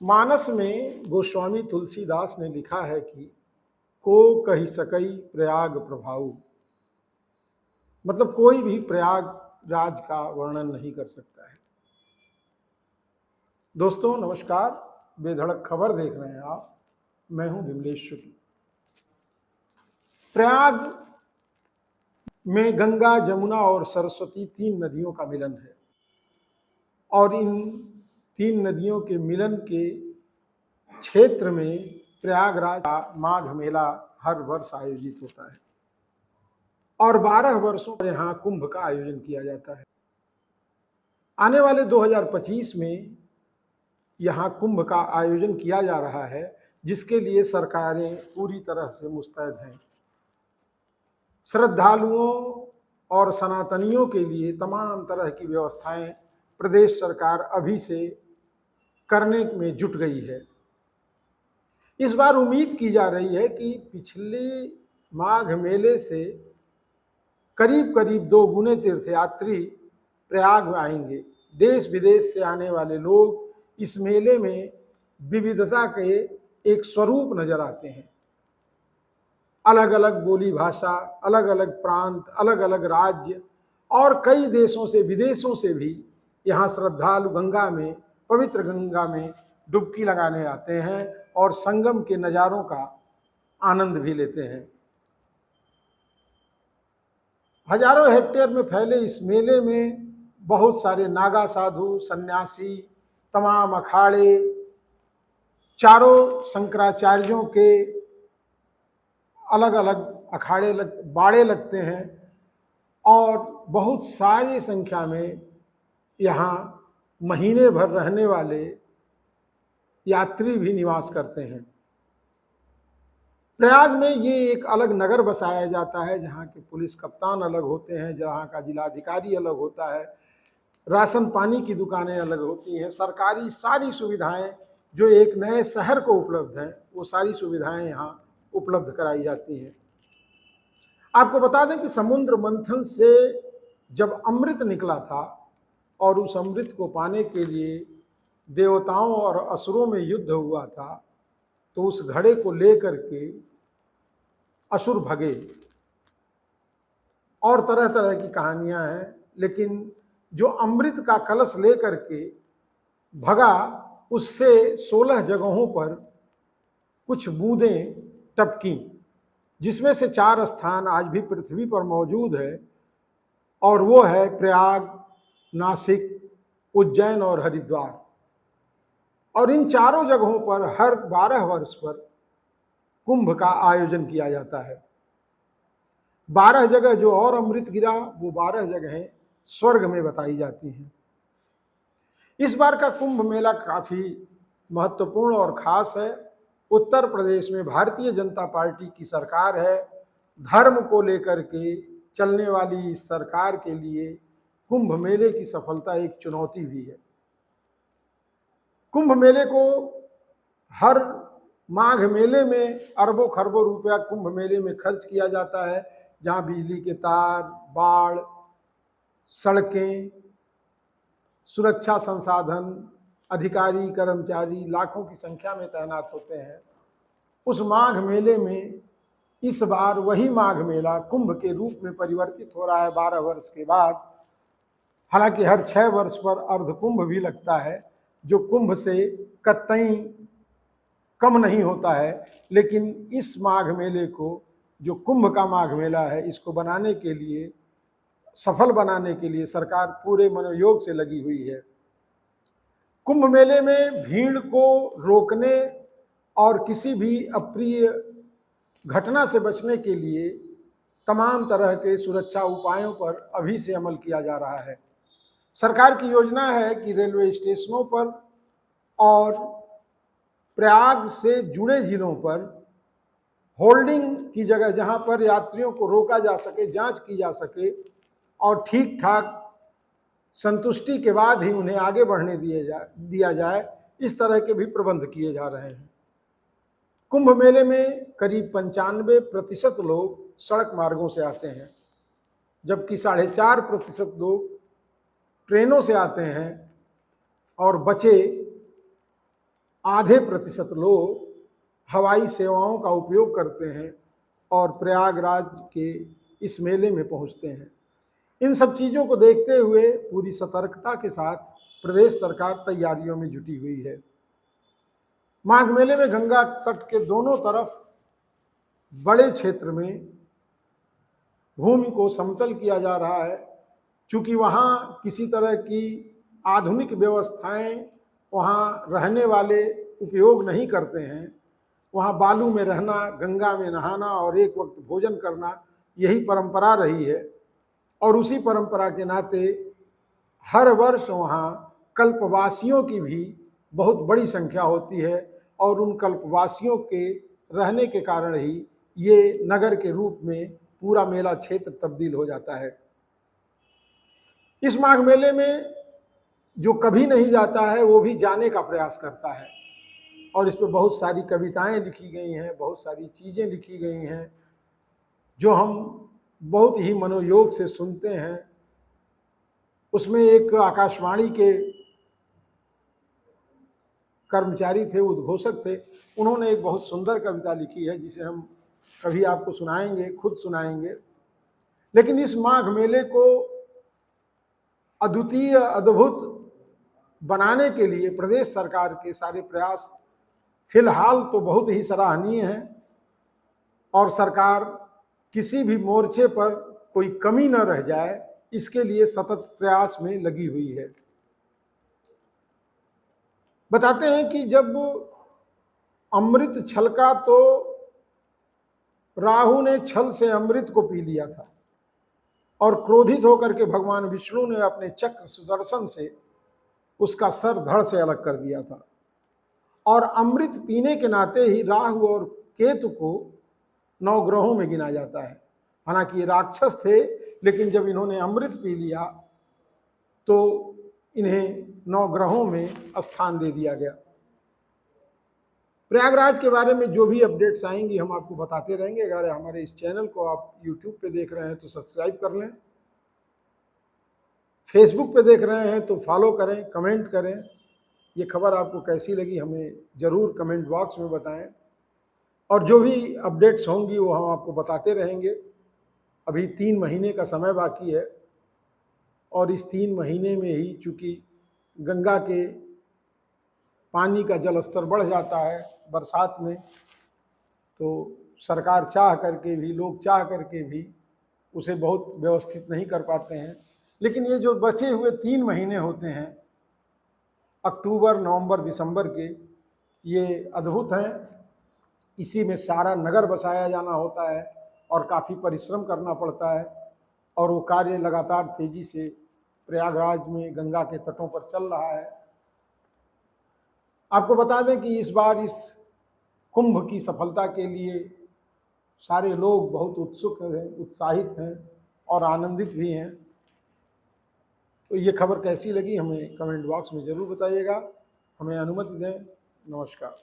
मानस में गोस्वामी तुलसीदास ने लिखा है कि को कही सकई प्रयाग प्रभाऊ, मतलब कोई भी प्रयागराज का वर्णन नहीं कर सकता है। दोस्तों नमस्कार, बेधड़क खबर देख रहे हैं आप। मैं हूं विमलेश शुक्ल। प्रयाग में गंगा, जमुना और सरस्वती तीन नदियों का मिलन है और इन तीन नदियों के मिलन के क्षेत्र में प्रयागराज का माघ मेला हर वर्ष आयोजित होता है और 12 वर्षों पर यहाँ कुंभ का आयोजन किया जाता है। आने वाले 2025 में यहाँ कुंभ का आयोजन किया जा रहा है, जिसके लिए सरकारें पूरी तरह से मुस्तैद हैं। श्रद्धालुओं और सनातनियों के लिए तमाम तरह की व्यवस्थाएं प्रदेश सरकार अभी से करने में जुट गई है। इस बार उम्मीद की जा रही है कि पिछले माघ मेले से करीब करीब 2 गुने तीर्थयात्री प्रयाग में आएंगे। देश विदेश से आने वाले लोग इस मेले में विविधता के एक स्वरूप नजर आते हैं। अलग अलग बोली भाषा, अलग अलग प्रांत, अलग अलग राज्य और कई देशों से, विदेशों से भी यहाँ श्रद्धालु गंगा में, पवित्र गंगा में डुबकी लगाने आते हैं और संगम के नज़ारों का आनंद भी लेते हैं। हजारों हेक्टेयर में फैले इस मेले में बहुत सारे नागा साधु, सन्यासी, तमाम अखाड़े, चारों शंकराचार्यों के अलग अलग अखाड़े बाड़े लगते हैं और बहुत सारी संख्या में यहाँ महीने भर रहने वाले यात्री भी निवास करते हैं। प्रयाग में ये एक अलग नगर बसाया जाता है, जहाँ के पुलिस कप्तान अलग होते हैं, जहाँ का जिलाधिकारी अलग होता है, राशन पानी की दुकानें अलग होती हैं, सरकारी सारी सुविधाएं जो एक नए शहर को उपलब्ध हैं, वो सारी सुविधाएं यहाँ उपलब्ध कराई जाती हैं। आपको बता दें कि समुद्र मंथन से जब अमृत निकला था और उस अमृत को पाने के लिए देवताओं और असुरों में युद्ध हुआ था, तो उस घड़े को लेकर के असुर भगे और तरह तरह की कहानियां हैं। लेकिन जो अमृत का कलश लेकर के भगा, उससे 16 जगहों पर कुछ बूंदें टपकी, जिसमें से 4 स्थान आज भी पृथ्वी पर मौजूद है और वो है प्रयाग, नासिक, उज्जैन और हरिद्वार। और इन चारों जगहों पर हर 12 वर्ष पर कुंभ का आयोजन किया जाता है। 12 जगह जो और अमृत गिरा, वो 12 जगहें स्वर्ग में बताई जाती हैं। इस बार का कुंभ मेला काफी महत्वपूर्ण और खास है। उत्तर प्रदेश में भारतीय जनता पार्टी की सरकार है। धर्म को लेकर के चलने वाली इस सरकार के लिए कुंभ मेले की सफलता एक चुनौती भी है। कुंभ मेले को हर माघ मेले में अरबों खरबों रुपया कुंभ मेले में खर्च किया जाता है, जहां बिजली के तार, बाढ़, सड़कें, सुरक्षा संसाधन, अधिकारी कर्मचारी लाखों की संख्या में तैनात होते हैं। उस माघ मेले में इस बार वही माघ मेला कुंभ के रूप में परिवर्तित हो रहा है 12 वर्ष के बाद। हालांकि हर 6 वर्ष पर अर्धकुंभ भी लगता है, जो कुंभ से कतई कम नहीं होता है। लेकिन इस माघ मेले को, जो कुंभ का माघ मेला है, इसको बनाने के लिए, सफल बनाने के लिए सरकार पूरे मनोयोग से लगी हुई है। कुंभ मेले में भीड़ को रोकने और किसी भी अप्रिय घटना से बचने के लिए तमाम तरह के सुरक्षा उपायों पर अभी से अमल किया जा रहा है। सरकार की योजना है कि रेलवे स्टेशनों पर और प्रयाग से जुड़े जिलों पर होल्डिंग की जगह, जहां पर यात्रियों को रोका जा सके, जांच की जा सके और ठीक ठाक संतुष्टि के बाद ही उन्हें आगे बढ़ने दिया जाए, इस तरह के भी प्रबंध किए जा रहे हैं। कुंभ मेले में करीब 95% लोग सड़क मार्गों से आते हैं, जबकि 4.5% लोग ट्रेनों से आते हैं और बचे आधे प्रतिशत लोग हवाई सेवाओं का उपयोग करते हैं और प्रयागराज के इस मेले में पहुंचते हैं। इन सब चीज़ों को देखते हुए पूरी सतर्कता के साथ प्रदेश सरकार तैयारियों में जुटी हुई है। माघ मेले में गंगा तट के दोनों तरफ बड़े क्षेत्र में भूमि को समतल किया जा रहा है। चूंकि वहाँ किसी तरह की आधुनिक व्यवस्थाएं वहाँ रहने वाले उपयोग नहीं करते हैं, वहाँ बालू में रहना, गंगा में नहाना और एक वक्त भोजन करना, यही परंपरा रही है। और उसी परंपरा के नाते हर वर्ष वहाँ कल्पवासियों की भी बहुत बड़ी संख्या होती है और उन कल्पवासियों के रहने के कारण ही ये नगर के रूप में पूरा मेला क्षेत्र तब्दील हो जाता है। इस माघ मेले में जो कभी नहीं जाता है वो भी जाने का प्रयास करता है और इस पर बहुत सारी कविताएं लिखी गई हैं, बहुत सारी चीज़ें लिखी गई हैं जो हम बहुत ही मनोयोग से सुनते हैं। उसमें एक आकाशवाणी के कर्मचारी थे, उद्घोषक थे, उन्होंने एक बहुत सुंदर कविता लिखी है जिसे हम कभी आपको सुनाएंगे, खुद सुनाएंगे। लेकिन इस माघ मेले को अद्वितीय, अद्भुत बनाने के लिए प्रदेश सरकार के सारे प्रयास फिलहाल तो बहुत ही सराहनीय हैं और सरकार किसी भी मोर्चे पर कोई कमी न रह जाए इसके लिए सतत प्रयास में लगी हुई है। बताते हैं कि जब अमृत छलका तो राहु ने छल से अमृत को पी लिया था और क्रोधित होकर के भगवान विष्णु ने अपने चक्र सुदर्शन से उसका सर धड़ से अलग कर दिया था। और अमृत पीने के नाते ही राहु और केतु को 9 ग्रहों में गिना जाता है। हालांकि ये राक्षस थे, लेकिन जब इन्होंने अमृत पी लिया तो इन्हें 9 ग्रहों में स्थान दे दिया गया। प्रयागराज के बारे में जो भी अपडेट्स आएंगी हम आपको बताते रहेंगे। अगर हमारे इस चैनल को आप यूट्यूब पे देख रहे हैं तो सब्सक्राइब कर लें, फेसबुक पे देख रहे हैं तो फॉलो करें, कमेंट करें। ये खबर आपको कैसी लगी हमें ज़रूर कमेंट बॉक्स में बताएं और जो भी अपडेट्स होंगी वो हम आपको बताते रहेंगे। अभी 3 महीने का समय बाकी है और इस 3 महीने में ही चूँकि गंगा के पानी का जल स्तर बढ़ जाता है बरसात में, तो सरकार चाह करके भी, लोग चाह करके भी उसे बहुत व्यवस्थित नहीं कर पाते हैं। लेकिन ये जो बचे हुए 3 महीने होते हैं, अक्टूबर, नवंबर, दिसंबर के, ये अद्भुत हैं। इसी में सारा नगर बसाया जाना होता है और काफ़ी परिश्रम करना पड़ता है और वो कार्य लगातार तेजी से प्रयागराज में गंगा के तटों पर चल रहा है। आपको बता दें कि इस बार इस कुंभ की सफलता के लिए सारे लोग बहुत उत्सुक हैं, उत्साहित हैं और आनंदित भी हैं। तो ये खबर कैसी लगी हमें कमेंट बॉक्स में ज़रूर बताइएगा। हमें अनुमति दें। नमस्कार।